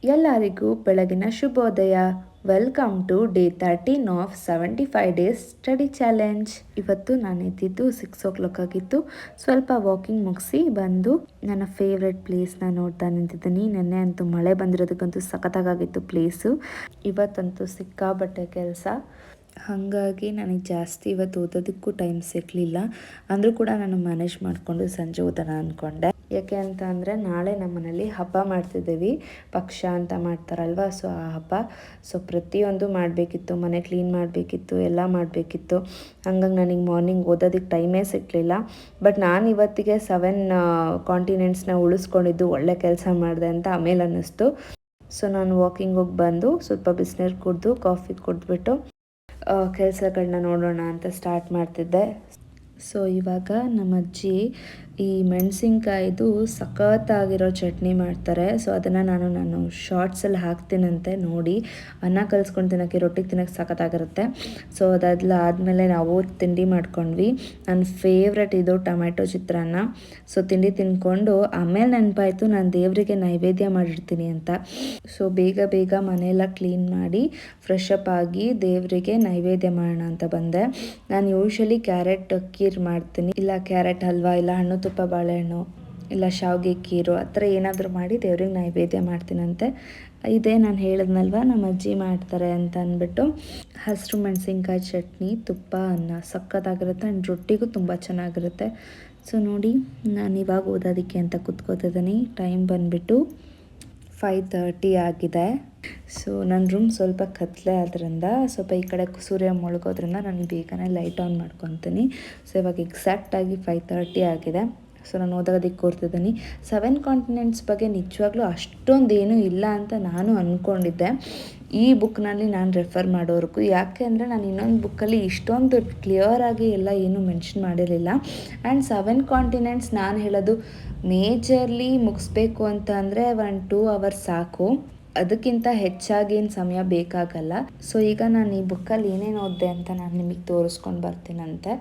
ಎಲ್ಲರಿಗೂ ಬೆಳಗಿನ ಶುಭೋದಯ. Welcome to day 13 of 75 days study challenge. ಇವತ್ತು ನಾನು ಎದ್ದಿದ್ದು 6 o'clock ಆಗಿತ್ತು. ಸ್ವಲ್ಪ ವಾಕಿಂಗ್ ಮುಗಿಸಿ ಬಂದು ನನ್ನ ಫೇವ್ರೆಟ್ ಪ್ಲೇಸ್ನ ನೋಡ್ತಾ ನಿಂತಿದ್ದೀನಿ. ನೆನ್ನೆ ಅಂತೂ ಮಳೆ ಬಂದಿರೋದಕ್ಕಂತೂ ಸಖತ್ತಾಗಿತ್ತು ಪ್ಲೇಸು. ಇವತ್ತಂತೂ ಸಿಕ್ಕಾಬಟ್ಟೆ ಕೆಲಸ, ಹಾಗಾಗಿ ನನಗೆ ಜಾಸ್ತಿ ಇವತ್ತು ಓದೋದಕ್ಕೂ ಟೈಮ್ ಸಿಗಲಿಲ್ಲ. ಅಂದರೂ ಕೂಡ ನಾನು ಮ್ಯಾನೇಜ್ ಮಾಡಿಕೊಂಡು ಸಂಜೆ ಓದೋಣ ಅಂದ್ಕೊಂಡೆ. ಯಾಕೆ ಅಂತ ಅಂದರೆ ನಾಳೆ ನಮ್ಮ ಮನೇಲಿ ಹಬ್ಬ ಮಾಡ್ತಿದ್ದೀವಿ. ಪಕ್ಷ ಅಂತ ಮಾಡ್ತಾರಲ್ವ, ಸೊ ಆ ಹಬ್ಬ. ಸೊ ಪ್ರತಿಯೊಂದು ಮಾಡಬೇಕಿತ್ತು, ಮನೆ ಕ್ಲೀನ್ ಮಾಡಬೇಕಿತ್ತು, ಎಲ್ಲ ಮಾಡಬೇಕಿತ್ತು. ಹಂಗಾಗಿ ನನಗೆ ಮಾರ್ನಿಂಗ್ ಓದೋದಕ್ಕೆ ಟೈಮೇ ಸಿಗಲಿಲ್ಲ. ಬಟ್ ನಾನು ಇವತ್ತಿಗೆ 7 ಕಾಂಟಿನೆಂಟ್ಸ್ನ ಉಳಿಸ್ಕೊಂಡಿದ್ದು ಒಳ್ಳೆ ಕೆಲಸ ಮಾಡಿದೆ ಅಂತ ಆಮೇಲೆ ಅನ್ನಿಸ್ತು. ಸೊ ನಾನು ವಾಕಿಂಗ್ ಹೋಗಿ ಬಂದು ಸ್ವಲ್ಪ ಬಿಸಿನೀರು ಕುಡಿದು ಕಾಫಿ ಕುಡಿದ್ಬಿಟ್ಟು ಕೆಲಸಗಳನ್ನ ನೋಡೋಣ ಅಂತ ಸ್ಟಾರ್ಟ್ ಮಾಡ್ತಿದ್ದೆ. ಸೊ ಇವಾಗ ನಮ್ಮ ಅಜ್ಜಿ ಈ ಮೆಣಸಿನ್ಕಾಯ್ದು ಸಖತ್ತಾಗಿರೋ ಚಟ್ನಿ ಮಾಡ್ತಾರೆ. ಸೊ ಅದನ್ನು ನಾನು ಶಾರ್ಟ್ಸಲ್ಲಿ ಹಾಕ್ತೀನಂತೆ, ನೋಡಿ. ಅನ್ನ ಕಲಿಸ್ಕೊಂಡು ತಿನ್ನೋಕ್ಕೆ, ರೊಟ್ಟಿಗೆ ತಿನ್ನೋಕ್ಕೆ ಸಖತ್ತಾಗಿರುತ್ತೆ. ಸೊ ಆದಮೇಲೆ ನಾವು ತಿಂಡಿ ಮಾಡ್ಕೊಂಡ್ವಿ. ನನ್ನ ಫೇವ್ರೆಟ್ ಇದು ಟೊಮ್ಯಾಟೊ ಚಿತ್ರಾನ್ನ. ಸೊ ತಿಂಡಿ ತಿಂದ್ಕೊಂಡು ಆಮೇಲೆ ನೆನಪಾಯಿತು ನಾನು ದೇವರಿಗೆ ನೈವೇದ್ಯ ಮಾಡಿರ್ತೀನಿ ಅಂತ. ಸೊ ಬೇಗ ಮನೆಯೆಲ್ಲ ಕ್ಲೀನ್ ಮಾಡಿ ಫ್ರೆಶ್ ಅಪ್ ಆಗಿ ದೇವರಿಗೆ ನೈವೇದ್ಯ ಮಾಡೋಣ ಅಂತ ಬಂದೆ. ನಾನು ಯೂಶ್ವಲಿ ಕ್ಯಾರೆಟ್ ಕೀರ್ ಮಾಡ್ತೀನಿ, ಇಲ್ಲ ಕ್ಯಾರೆಟ್ ಹಲ್ವಾ, ಇಲ್ಲ ಹಣ್ಣು ತುಪ್ಪ ಬಾಳೆಹಣ್ಣು, ಇಲ್ಲ ಶಾವಿಗೆ ಕೀರು, ಆ ಥರ ಏನಾದರೂ ಮಾಡಿ ದೇವ್ರಿಗೆ ನೈವೇದ್ಯ ಮಾಡ್ತೀನಂತೆ. ಇದೇ ನಾನು ಹೇಳಿದ್ನಲ್ವ ನಮ್ಮ ಅಜ್ಜಿ ಮಾಡ್ತಾರೆ ಅಂತ ಅಂದ್ಬಿಟ್ಟು. ಹಸಿರು ಮೆಣಸಿನ್ಕಾಯಿ ಚಟ್ನಿ, ತುಪ್ಪ, ಅನ್ನ ಸಖತ್ತಾಗಿರುತ್ತೆ. ಆ್ಯಂಡ್ ರೊಟ್ಟಿಗೂ ತುಂಬ ಚೆನ್ನಾಗಿರುತ್ತೆ. ಸೊ ನೋಡಿ, ನಾನು ಇವಾಗ ಓದೋದಕ್ಕೆ ಅಂತ ಕೂತ್ಕೋತಿದ್ದೀನಿ. ಟೈಮ್ ಬಂದುಬಿಟ್ಟು 5:30 ಆಗಿದೆ. ಸೊ ನನ್ನ ರೂಮ್ ಸ್ವಲ್ಪ ಕತ್ಲೆ ಆದ್ದರಿಂದ, ಸ್ವಲ್ಪ ಈ ಕಡೆ ಸೂರ್ಯ ಮುಳುಗೋದ್ರಿಂದ ನಾನು ಬೇಗನೆ ಲೈಟ್ ಆನ್ ಮಾಡ್ಕೊತೀನಿ. ಸೊ ಇವಾಗ ಎಕ್ಸಾಕ್ಟಾಗಿ 5:30 ಆಗಿದೆ. ಸೊ ನಾನು ಓದೋದಕ್ಕೆ ಕೂರ್ತಿದ್ದೀನಿ. 7 ಕಾಂಟಿನೆಂಟ್ಸ್ ಬಗ್ಗೆ ನಿಜವಾಗ್ಲೂ ಅಷ್ಟೊಂದೇನೂ ಇಲ್ಲ ಅಂತ ನಾನು ಅಂದ್ಕೊಂಡಿದ್ದೆ ಈ ಬುಕ್ನಲ್ಲಿ ನಾನು ರೆಫರ್ ಮಾಡೋರ್ಗೂ. ಯಾಕೆ ಅಂದರೆ ನಾನು ಇನ್ನೊಂದು ಬುಕ್ಕಲ್ಲಿ ಇಷ್ಟೊಂದು ಕ್ಲಿಯರಾಗಿ ಎಲ್ಲ ಏನೂ ಮೆನ್ಷನ್ ಮಾಡಿರಲಿಲ್ಲ. ಆ್ಯಂಡ್ 7 ಕಾಂಟಿನೆಂಟ್ಸ್ ನಾನು ಹೇಳೋದು ಮೇಜರ್ಲಿ ಮುಗಿಸ್ಬೇಕು ಅಂತ ಅಂದರೆ 1-2 hours ಸಾಕು, ಅದಕ್ಕಿಂತ ಹೆಚ್ಚಾಗಿ ಏನು ಸಮಯ ಬೇಕಾಗಲ್ಲ. ಸೊ ಈಗ ನಾನು ಈ ಬುಕ್ಕಲ್ಲಿ ಏನೇನು ಓದಿದೆ ಅಂತ ನಾನು ನಿಮಗೆ ತೋರಿಸ್ಕೊಂಡು ಬರ್ತೀನಂತೆ.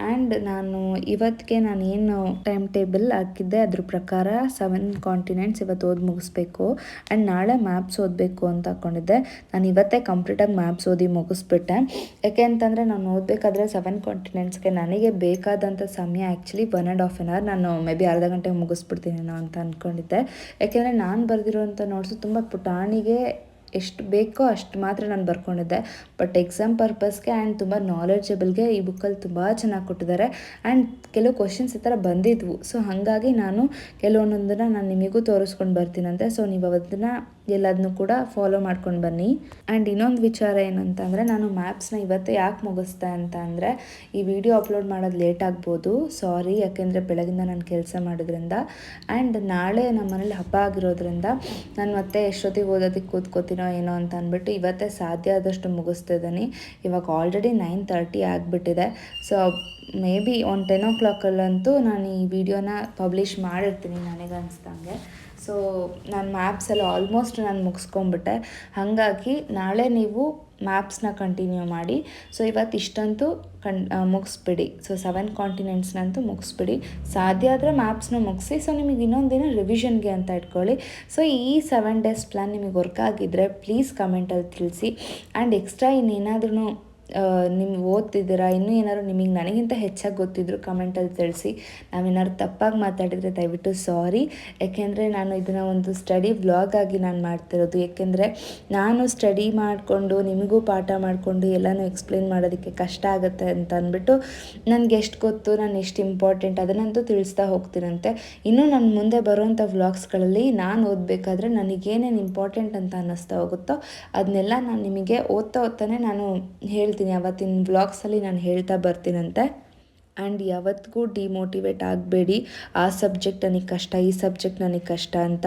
ಆ್ಯಂಡ್ ನಾನು ಇವತ್ತಿಗೆ ನಾನೇನು ಟೈಮ್ ಟೇಬಲ್ ಹಾಕಿದ್ದೆ ಅದ್ರ ಪ್ರಕಾರ 7 ಕಾಂಟಿನೆಂಟ್ಸ್ ಇವತ್ತು ಓದಿ ಮುಗಿಸ್ಬೇಕು. ಆ್ಯಂಡ್ ನಾಳೆ ಮ್ಯಾಪ್ಸ್ ಓದಬೇಕು ಅಂತ ಹಾಕ್ಕೊಂಡಿದ್ದೆ. ನಾನು ಇವತ್ತೇ ಕಂಪ್ಲೀಟಾಗಿ ಮ್ಯಾಪ್ಸ್ ಓದಿ ಮುಗಿಸ್ಬಿಟ್ಟೆ. ಯಾಕೆ ಅಂತಂದರೆ ನಾನು ಓದಬೇಕಾದ್ರೆ 7 ಕಾಂಟಿನೆಂಟ್ಸ್ಗೆ ನನಗೆ ಬೇಕಾದಂಥ ಸಮಯ ಆ್ಯಕ್ಚುಲಿ 1.5 hour. ನಾನು ಮೇ ಬಿ ಅರ್ಧ ಗಂಟೆಗೆ ಮುಗಿಸ್ಬಿಡ್ತೀನೇನೋ ಅಂತ ಅಂದ್ಕೊಂಡಿದ್ದೆ. ಯಾಕೆಂದರೆ ನಾನು ಬರೆದಿರೋಂಥ ನೋಟ್ಸು ತುಂಬ ಪುಟಾಣಿಗೆ ಎಷ್ಟು ಬೇಕೋ ಅಷ್ಟು ಮಾತ್ರ ನಾನು ಬರ್ಕೊಂಡಿದ್ದೆ. ಬಟ್ ಎಕ್ಸಾಮ್ ಪರ್ಪಸ್ಗೆ ಆ್ಯಂಡ್ ತುಂಬ ನಾಲೆಡ್ಜಬಲ್ಗೆ ಈ ಬುಕ್ಕಲ್ಲಿ ತುಂಬ ಚೆನ್ನಾಗಿ ಕೊಟ್ಟಿದ್ದಾರೆ. ಆ್ಯಂಡ್ ಕೆಲವು ಕ್ವಶನ್ಸ್ ಈ ಥರ ಬಂದಿದ್ವು. ಸೊ ಹಾಗಾಗಿ ನಾನು ಕೆಲವೊಂದನ್ನು ನಾನು ನಿಮಗೂ ತೋರಿಸ್ಕೊಂಡು ಬರ್ತೀನಂತೆ. ಸೊ ನೀವು ಅದನ್ನು ಎಲ್ಲದನ್ನೂ ಕೂಡ ಫಾಲೋ ಮಾಡ್ಕೊಂಡು ಬನ್ನಿ. ಆ್ಯಂಡ್ ಇನ್ನೊಂದು ವಿಚಾರ ಏನಂತಂದರೆ, ನಾನು ಮ್ಯಾಪ್ಸ್ನ ಇವತ್ತೇ ಯಾಕೆ ಮುಗಿಸ್ದೆ ಅಂತ ಅಂದರೆ, ಈ ವಿಡಿಯೋ ಅಪ್ಲೋಡ್ ಮಾಡೋದು ಲೇಟ್ ಆಗ್ಬೋದು, ಸಾರಿ. ಯಾಕೆಂದರೆ ಬೆಳಗಿಂದ ನಾನು ಕೆಲಸ ಮಾಡೋದ್ರಿಂದ. ಆ್ಯಂಡ್ ನಾಳೆ ನಮ್ಮ ಮನೇಲಿ ಹಬ್ಬ ಆಗಿರೋದ್ರಿಂದ ನಾನು ಮತ್ತೆ ಎಷ್ಟೊತ್ತಿಗೆ ಓದೋದಕ್ಕೆ ಕೂತ್ಕೋತೀನೋ ಏನೋ ಅಂತ ಅಂದ್ಬಿಟ್ಟು ಇವತ್ತೇ ಸಾಧ್ಯ ಆದಷ್ಟು ಮುಗಿಸ್ತಿದ್ದೀನಿ. ಇವಾಗ ಆಲ್ರೆಡಿ 9:30 ಆಗಿಬಿಟ್ಟಿದೆ. ಸೊ ಮೇ ಬಿ 10 o'clock ನಾನು ಈ ವಿಡಿಯೋನ ಪಬ್ಲಿಷ್ ಮಾಡಿರ್ತೀನಿ ನನಗೆ ಅನಿಸ್ದಂಗೆ. ಸೊ ನಾನು ಮ್ಯಾಪ್ಸೆಲ್ಲ ಆಲ್ಮೋಸ್ಟ್ ನಾನು ಮುಗಿಸ್ಕೊಂಬಿಟ್ಟೆ. ಹಾಗಾಗಿ ನಾಳೆ ನೀವು ಮ್ಯಾಪ್ಸ್ನ ಕಂಟಿನ್ಯೂ ಮಾಡಿ. ಸೊ ಇವತ್ತು ಇಷ್ಟಂತೂ ಮುಗಿಸ್ಬಿಡಿ. ಸೊ 7 ಕಾಂಟಿನೆಂಟ್ಸ್ನಂತೂ ಮುಗಿಸ್ಬಿಡಿ. ಸಾಧ್ಯ ಆದರೆ ಮ್ಯಾಪ್ಸ್ನ ಮುಗಿಸಿ. ಸೊ ನಿಮಗೆ ಇನ್ನೊಂದಿನ ರಿವಿಷನ್ಗೆ ಅಂತ ಇಟ್ಕೊಳ್ಳಿ. ಸೊ ಈ 7 days ಪ್ಲ್ಯಾನ್ ನಿಮಗೆ ವರ್ಕ್ ಆಗಿದ್ದರೆ ಪ್ಲೀಸ್ ಕಮೆಂಟಲ್ಲಿ ತಿಳಿಸಿ. ಆ್ಯಂಡ್ ಎಕ್ಸ್ಟ್ರಾ ಇನ್ನೇನಾದ್ರೂ ನೀವು ಓದ್ತಿದ್ದೀರಾ, ಇನ್ನೂ ಏನಾದ್ರು ನಿಮಗೆ ನನಗಿಂತ ಹೆಚ್ಚಾಗಿ ಗೊತ್ತಿದ್ರು ಕಮೆಂಟಲ್ಲಿ ತಿಳಿಸಿ. ನಾವೇನಾದ್ರು ತಪ್ಪಾಗಿ ಮಾತಾಡಿದರೆ ದಯವಿಟ್ಟು ಸಾರಿ. ಯಾಕೆಂದರೆ ನಾನು ಇದನ್ನು ಒಂದು ಸ್ಟಡಿ ವ್ಲಾಗ್ ಆಗಿ ನಾನು ಮಾಡ್ತಿರೋದು. ಏಕೆಂದರೆ ನಾನು ಸ್ಟಡಿ ಮಾಡಿಕೊಂಡು ನಿಮಗೂ ಪಾಠ ಮಾಡಿಕೊಂಡು ಎಲ್ಲನೂ ಎಕ್ಸ್ಪ್ಲೇನ್ ಮಾಡೋದಕ್ಕೆ ಕಷ್ಟ ಆಗುತ್ತೆ ಅಂತ ಅಂದ್ಬಿಟ್ಟು ನನಗೆ ಎಷ್ಟು ಗೊತ್ತು, ನಾನು ಎಷ್ಟು ಇಂಪಾರ್ಟೆಂಟ್ ಅದನ್ನಂತೂ ತಿಳಿಸ್ತಾ ಹೋಗ್ತೀನಂತೆ. ಇನ್ನೂ ನನ್ನ ಮುಂದೆ ಬರೋವಂಥ ವ್ಲಾಗ್ಸ್ಗಳಲ್ಲಿ ನಾನು ಓದಬೇಕಾದ್ರೆ ನನಗೇನೇನು ಇಂಪಾರ್ಟೆಂಟ್ ಅಂತ ಅನ್ನಿಸ್ತಾ ಹೋಗುತ್ತೋ ಅದನ್ನೆಲ್ಲ ನಾನು ನಿಮಗೆ ಓದ್ತಾನೆ ನಾನು ಹೇಳ್ತೀನಿ. ಅವತ್ತಿನ ವ್ಲಾಗ್ಸಲ್ಲಿ ನಾನು ಹೇಳ್ತಾ ಬರ್ತೀನಂತೆ. ಆ್ಯಂಡ್ ಯಾವತ್ತಿಗೂ ಡಿಮೋಟಿವೇಟ್ ಆಗಬೇಡಿ. ಆ ಸಬ್ಜೆಕ್ಟ್ ನನಗೆ ಕಷ್ಟ, ಈ ಸಬ್ಜೆಕ್ಟ್ ನನಗೆ ಕಷ್ಟ ಅಂತ.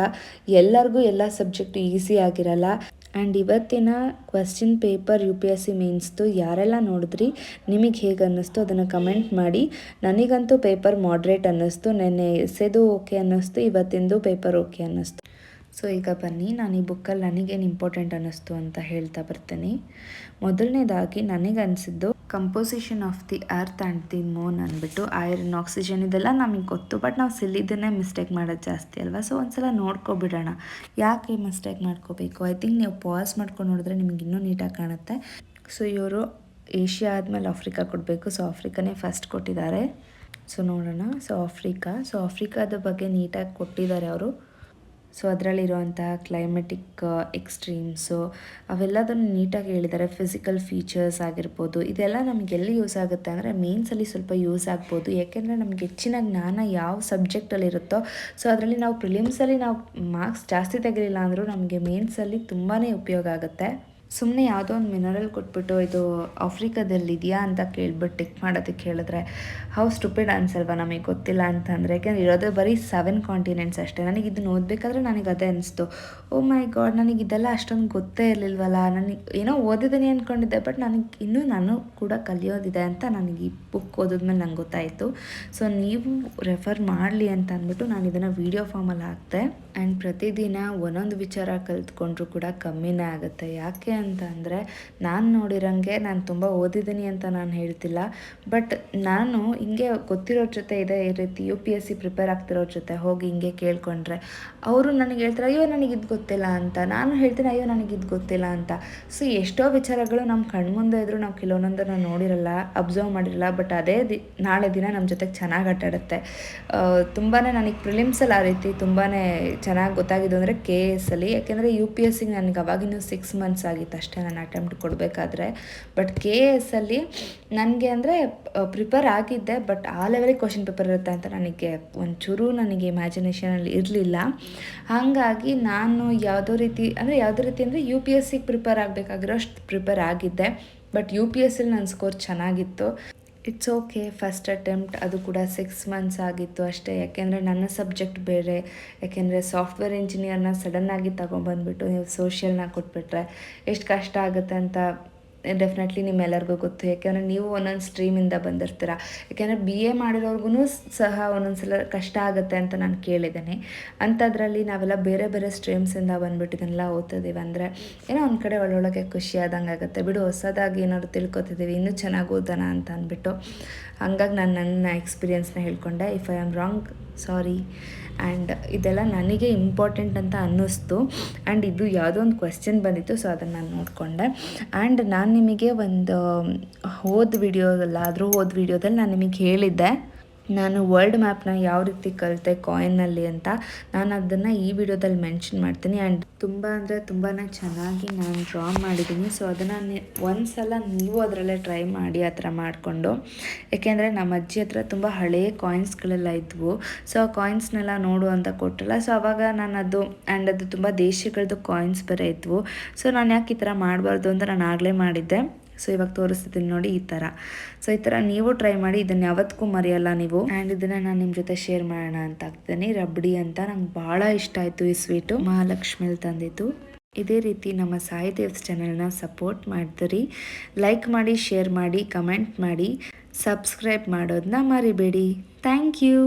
ಎಲ್ಲರಿಗೂ ಎಲ್ಲ ಸಬ್ಜೆಕ್ಟು ಈಸಿ ಆಗಿರಲ್ಲ. ಆ್ಯಂಡ್ ಇವತ್ತಿನ ಕ್ವಶ್ಚನ್ ಪೇಪರ್ UPSC ಮೇನ್ಸ್ದು ಯಾರೆಲ್ಲ ನೋಡಿದ್ರಿ, ನಿಮಗೆ ಹೇಗೆ ಅನ್ನಿಸ್ತು ಅದನ್ನು ಕಮೆಂಟ್ ಮಾಡಿ. ನನಗಂತೂ ಪೇಪರ್ ಮಾಡ್ರೇಟ್ ಅನ್ನಿಸ್ತು. ನೆನ್ನೆ ಎಸ್ಸೆದು ಓಕೆ ಅನ್ನಿಸ್ತು, ಇವತ್ತಿಂದು ಪೇಪರ್ ಓಕೆ ಅನ್ನಿಸ್ತು. ಸೊ ಈಗ ಬನ್ನಿ ನಾನು ಈ ಬುಕ್ಕಲ್ಲಿ ನನಗೇನು ಇಂಪಾರ್ಟೆಂಟ್ ಅನ್ನಿಸ್ತು ಅಂತ ಹೇಳ್ತಾ ಬರ್ತೀನಿ. ಮೊದಲನೇದಾಗಿ ನನಗನ್ಸಿದ್ದು composition of the earth and the moon ಅಂದ್ಬಿಟ್ಟು ಐರನ್, ಆಕ್ಸಿಜನ್ ಇದೆಲ್ಲ ನಮಗೆ ಗೊತ್ತು, ಬಟ್ ನಾವು ಸಿಲ್ಲಿದ್ದನ್ನೇ ಮಿಸ್ಟೇಕ್ ಮಾಡೋದು ಜಾಸ್ತಿ ಅಲ್ವಾ. ಸೊ ಒಂದ್ಸಲ ನೋಡ್ಕೊಬಿಡೋಣ ಯಾಕೆ ಮಿಸ್ಟೇಕ್ ಮಾಡ್ಕೋಬೇಕು. ಐ ಥಿಂಕ್ ನೀವು ಪಾಸ್ ಮಾಡ್ಕೊಂಡು ನೋಡಿದ್ರೆ ನಿಮಗೆ ಇನ್ನೂ ನೀಟಾಗಿ ಕಾಣುತ್ತೆ. ಸೊ ಇವರು ಏಷ್ಯಾ ಆದಮೇಲೆ ಆಫ್ರಿಕಾ ಕೊಡಬೇಕು, ಸೊ ಆಫ್ರಿಕಾನೇ ಫಸ್ಟ್ ಕೊಟ್ಟಿದ್ದಾರೆ. ಸೊ ನೋಡೋಣ. ಸೊ ಆಫ್ರಿಕಾದ ಬಗ್ಗೆ ನೀಟಾಗಿ ಕೊಟ್ಟಿದ್ದಾರೆ ಅವರು. ಸೊ ಅದರಲ್ಲಿರುವಂಥ ಕ್ಲೈಮೆಟಿಕ್ ಎಕ್ಸ್ಟ್ರೀಮ್ಸು ಅವೆಲ್ಲದನ್ನು ನೀಟಾಗಿ ಹೇಳಿದ್ದಾರೆ. ಫಿಸಿಕಲ್ ಫೀಚರ್ಸ್ ಆಗಿರ್ಬೋದು, ಇದೆಲ್ಲ ನಮಗೆ ಎಲ್ಲಿ ಯೂಸ್ ಆಗುತ್ತೆ ಅಂದರೆ ಮೇನ್ಸಲ್ಲಿ ಸ್ವಲ್ಪ ಯೂಸ್ ಆಗ್ಬೋದು. ಯಾಕೆಂದರೆ ನಮಗೆ ಹೆಚ್ಚಿನ ಜ್ಞಾನ ಯಾವ ಸಬ್ಜೆಕ್ಟಲ್ಲಿ ಇರುತ್ತೋ, ಸೊ ಅದರಲ್ಲಿ ನಾವು ಪ್ರಿಲಿಮ್ಸಲ್ಲಿ ನಾವು ಮಾರ್ಕ್ಸ್ ಜಾಸ್ತಿ ತೆಗಿಲಿಲ್ಲ ಅಂದರೂ ನಮಗೆ ಮೇನ್ಸಲ್ಲಿ ತುಂಬಾ ಉಪಯೋಗ ಆಗುತ್ತೆ. ಸುಮ್ಮನೆ ಯಾವುದೋ ಒಂದು ಮಿನರಲ್ ಕೊಟ್ಬಿಟ್ಟು ಇದು ಆಫ್ರಿಕಾದಲ್ಲಿದೆಯಾ ಅಂತ ಕೇಳ್ಬಿಟ್ಟು ಟಿಕ್ ಮಾಡೋದಕ್ಕೆ ಹೇಳಿದ್ರೆ ಹೌ ಸ್ಟುಪಿಡ್ ಅನ್ಸಲ್ವಾ ನಮಗೆ ಗೊತ್ತಿಲ್ಲ ಅಂತಂದರೆ. ಯಾಕೆಂದರೆ ಇರೋದು ಬರೀ 7 ಕಾಂಟಿನೆಂಟ್ಸ್ ಅಷ್ಟೇ. ನನಗೆ ಇದನ್ನು ಓದಬೇಕಾದ್ರೆ ನನಗೆ ಅದೇ ಅನಿಸ್ತು, ಓ ಮೈ ಗಾಡ್, ನನಗೆ ಇದೆಲ್ಲ ಅಷ್ಟೊಂದು ಗೊತ್ತೇ ಇರಲಿಲ್ವಲ್ಲ. ನನಗೆ ಏನೋ ಓದಿದ್ದೀನಿ ಅಂದ್ಕೊಂಡಿದ್ದೆ, ಬಟ್ ನಾನು ಕೂಡ ಕಲಿಯೋದಿದೆ ಅಂತ ನನಗೆ ಈ ಬುಕ್ ಓದಿದ್ಮೇಲೆ ನಂಗೆ ಗೊತ್ತಾಯಿತು. ಸೊ ನೀವು ರೆಫರ್ ಮಾಡಲಿ ಅಂತ ಅಂದ್ಬಿಟ್ಟು ನಾನು ಇದನ್ನು ವೀಡಿಯೋ ಫಾರ್ಮಲ್ಲಿ ಹಾಕ್ತೆ. ಆ್ಯಂಡ್ ಪ್ರತಿದಿನ ಒಂದೊಂದು ವಿಚಾರ ಕಲಿತ್ಕೊಂಡ್ರೂ ಕೂಡ ಕಮ್ಮಿನೇ ಆಗುತ್ತೆ. ಯಾಕೆ ಅಂತ ಅಂದರೆ ನಾನು ನೋಡಿರೋಂಗೆ ನಾನು ತುಂಬ ಓದಿದ್ದೀನಿ ಅಂತ ನಾನು ಹೇಳ್ತಿಲ್ಲ, ಬಟ್ ನಾನು ಹಿಂಗೆ ಗೊತ್ತಿರೋರ ಜೊತೆ ಈ ರೀತಿ UPSC ಪ್ರಿಪೇರ್ ಆಗ್ತಿರೋರ ಜೊತೆ ಹೋಗಿ ಹಿಂಗೆ ಕೇಳ್ಕೊಂಡ್ರೆ ಅವರು ನನಗೆ ಹೇಳ್ತಾರೆ ಅಯ್ಯೋ ನನಗಿದು ಗೊತ್ತಿಲ್ಲ ಅಂತ, ನಾನು ಹೇಳ್ತೀನಿ ಅಯ್ಯೋ ನನಗಿದು ಗೊತ್ತಿಲ್ಲ ಅಂತ. ಸೊ ಎಷ್ಟೋ ವಿಚಾರಗಳು ನಮ್ಮ ಕಣ್ಮುಂದೆ ಇದ್ದರೂ ನಾವು ಕೆಲವೊಂದನ್ನು ನೋಡಿರಲ್ಲ, ಅಬ್ಸರ್ವ್ ಮಾಡಿರಲ್ಲ, ಬಟ್ ಅದೇ ನಾಳೆ ದಿನ ನಮ್ಮ ಜೊತೆಗೆ ಚೆನ್ನಾಗಿ ಆಟಾಡುತ್ತೆ. ತುಂಬಾ ನನಗೆ ಪ್ರಿಲಿಮ್ಸಲ್ಲಿ ಆ ರೀತಿ ತುಂಬಾ ಚೆನ್ನಾಗಿ ಗೊತ್ತಾಗಿದ್ದು ಅಂದರೆ KS ಅಲ್ಲಿ. ಯಾಕೆಂದರೆ UPSCಗೆ ನನಗೆ ಅವಾಗಿನ್ನೂ 6 ಮಂತ್ಸ್ ಆಗಿತ್ತು ಅಷ್ಟೇ ನಾನು ಅಟೆಂಪ್ಟ್ ಕೊಡಬೇಕಾದ್ರೆ. ಬಟ್ KS ಅಲ್ಲಿ ನನಗೆ ಅಂದರೆ ಪ್ರಿಪೇರ್ ಆಗಿದ್ದೆ, ಬಟ್ ಆ ಲೆವೆಲಿಗೆ ಕ್ವಶನ್ ಪೇಪರ್ ಇರುತ್ತೆ ಅಂತ ನನಗೆ ಒಂಚೂರು ನನಗೆ ಇಮ್ಯಾಜಿನೇಷನಲ್ಲಿ ಇರಲಿಲ್ಲ. ಹಾಗಾಗಿ ನಾನು ಯಾವುದೋ ರೀತಿ ಅಂದರೆ UPSCಗೆ ಪ್ರಿಪೇರ್ ಆಗಬೇಕಾಗಿರೋ ಅಷ್ಟು ಪ್ರಿಪೇರ್ ಆಗಿದ್ದೆ. ಬಟ್ UPSCಲಿ ನನ್ನ ಸ್ಕೋರ್ ಚೆನ್ನಾಗಿತ್ತು. ಇಟ್ಸ್ ಓಕೆ, ಫಸ್ಟ್ ಅಟೆಂಪ್ಟ್, ಅದು ಕೂಡ 6 ಮಂತ್ಸ್ ಆಗಿತ್ತು ಅಷ್ಟೇ. ಯಾಕೆಂದರೆ ನನ್ನ ಸಬ್ಜೆಕ್ಟ್ ಬೇರೆ. ಯಾಕೆಂದರೆ ಸಾಫ್ಟ್ವೇರ್ ಇಂಜಿನಿಯರ್ನ ಸಡನ್ನಾಗಿ ತೊಗೊಂಬಂದ್ಬಿಟ್ಟು ನೀವು ಸೋಷಿಯಲ್ನ ಕೊಟ್ಬಿಟ್ರೆ ಎಷ್ಟು ಕಷ್ಟ ಆಗುತ್ತೆ ಅಂತ ಡೆಫಿನೆಟ್ಲಿ ನಿಮ್ಮೆಲ್ಲರಿಗೂ ಗೊತ್ತು. ಯಾಕೆಂದರೆ ನೀವು ಒಂದೊಂದು ಸ್ಟ್ರೀಮಿಂದ ಬಂದಿರ್ತೀರ. ಯಾಕೆಂದರೆ BA ಮಾಡಿರೋರ್ಗು ಸಹ ಒಂದೊಂದು ಸಲ ಕಷ್ಟ ಆಗುತ್ತೆ ಅಂತ ನಾನು ಕೇಳಿದ್ದೀನಿ. ಅಂಥದ್ರಲ್ಲಿ ನಾವೆಲ್ಲ ಬೇರೆ ಬೇರೆ ಸ್ಟ್ರೀಮ್ಸಿಂದ ಬಂದುಬಿಟ್ಟಿದ್ದನ್ನೆಲ್ಲ ಓದ್ತಿದ್ದೀವಿ ಅಂದರೆ ಏನೋ ಒಂದು ಕಡೆ ಒಳ್ಳೊಳಗೆ ಖುಷಿ ಆದಂಗೆ ಆಗುತ್ತೆ. ಬಿಡು, ಹೊಸದಾಗಿ ಏನಾದ್ರು ತಿಳ್ಕೊತಿದ್ದೀವಿ, ಇನ್ನೂ ಚೆನ್ನಾಗಿ ಓದೋಣ ಅಂತ ಅಂದ್ಬಿಟ್ಟು. ಹಂಗಾಗಿ ನಾನು ನನ್ನ ಎಕ್ಸ್ಪೀರಿಯೆನ್ಸ್ನ ಹೇಳ್ಕೊಂಡೆ. If I am wrong, sorry. And ಇದೆಲ್ಲ ನನಗೆ ಇಂಪಾರ್ಟೆಂಟ್ ಅಂತ ಅನ್ನಿಸ್ತು. ಆ್ಯಂಡ್ ಇದು ಯಾವುದೋ ಒಂದು ಕ್ವೆಶ್ಚನ್ ಬಂದಿತ್ತು, ಸೊ ಅದನ್ನು ನಾನು ನೋಡಿಕೊಂಡೆ. ಆ್ಯಂಡ್ ನಾನು ನಿಮಗೆ ಒಂದು ಹೋದ ವಿಡಿಯೋದಲ್ಲಿ ನಾನು ನಿಮಗೆ ಹೇಳಿದ್ದೆ ನಾನು ವರ್ಲ್ಡ್ ಮ್ಯಾಪ್ನ ಯಾವ ರೀತಿ ಕಲಿತೆ ಕಾಯಿನ್ನಲ್ಲಿ ಅಂತ. ನಾನು ಅದನ್ನು ಈ ವಿಡಿಯೋದಲ್ಲಿ ಮೆನ್ಷನ್ ಮಾಡ್ತೀನಿ. ಆ್ಯಂಡ್ ತುಂಬ ಅಂದರೆ ತುಂಬಾ ಚೆನ್ನಾಗಿ ನಾನು ಡ್ರಾ ಮಾಡಿದ್ದೀನಿ. ಸೊ ಅದನ್ನು ಒಂದು ಸಲ ನೀವು ಅದರಲ್ಲೇ ಟ್ರೈ ಮಾಡಿ ಆ ಥರ ಮಾಡಿಕೊಂಡು. ಏಕೆಂದರೆ ನಮ್ಮ ಅಜ್ಜಿ ಹತ್ರ ತುಂಬ ಹಳೆಯ ಕಾಯಿನ್ಸ್ಗಳೆಲ್ಲ ಇದ್ವು. ಸೊ ಆ ಕಾಯಿನ್ಸ್ನೆಲ್ಲ ನೋಡು ಅಂತ ಕೊಟ್ಟಲ್ಲ. ಸೊ ಆವಾಗ ನಾನು ಅದು ತುಂಬ ದೇಶಗಳದ್ದು ಕಾಯಿನ್ಸ್ ಬೇರೆ ಇದ್ವು. ಸೊ ನಾನು ಯಾಕೆ ಈ ಥರ ಮಾಡಬಾರ್ದು ಅಂತ ನಾನು ಆಗಲೇ ಮಾಡಿದ್ದೆ. ಸೊ ಇವಾಗ ತೋರಿಸ್ತಿದ್ದೀನಿ ನೋಡಿ, ಈ ಥರ. ಸೊ ಈ ಥರ ನೀವು ಟ್ರೈ ಮಾಡಿ, ಇದನ್ನು ಯಾವತ್ತಿಗೂ ಮರೆಯಲ್ಲ ನೀವು. ಆ್ಯಂಡ್ ಇದನ್ನು ನಾನು ನಿಮ್ಮ ಜೊತೆ ಶೇರ್ ಮಾಡೋಣ ಅಂತ ಆಗ್ತೀನಿ. ರಬ್ಡಿ ಅಂತ ನಂಗೆ ಭಾಳ ಇಷ್ಟ ಆಯಿತು ಈ ಸ್ವೀಟು, ಮಹಾಲಕ್ಷ್ಮಿಲಿ ತಂದಿದ್ದು. ಇದೇ ರೀತಿ ನಮ್ಮ ಸಾಯಿ ದೇವ್ಸ್ ಚಾನಲ್ನ ಸಪೋರ್ಟ್ ಮಾಡ್ತೀರಿ. ಲೈಕ್ ಮಾಡಿ, ಶೇರ್ ಮಾಡಿ, ಕಮೆಂಟ್ ಮಾಡಿ, ಸಬ್ಸ್ಕ್ರೈಬ್ ಮಾಡೋದನ್ನ ಮರಿಬೇಡಿ. Thank you.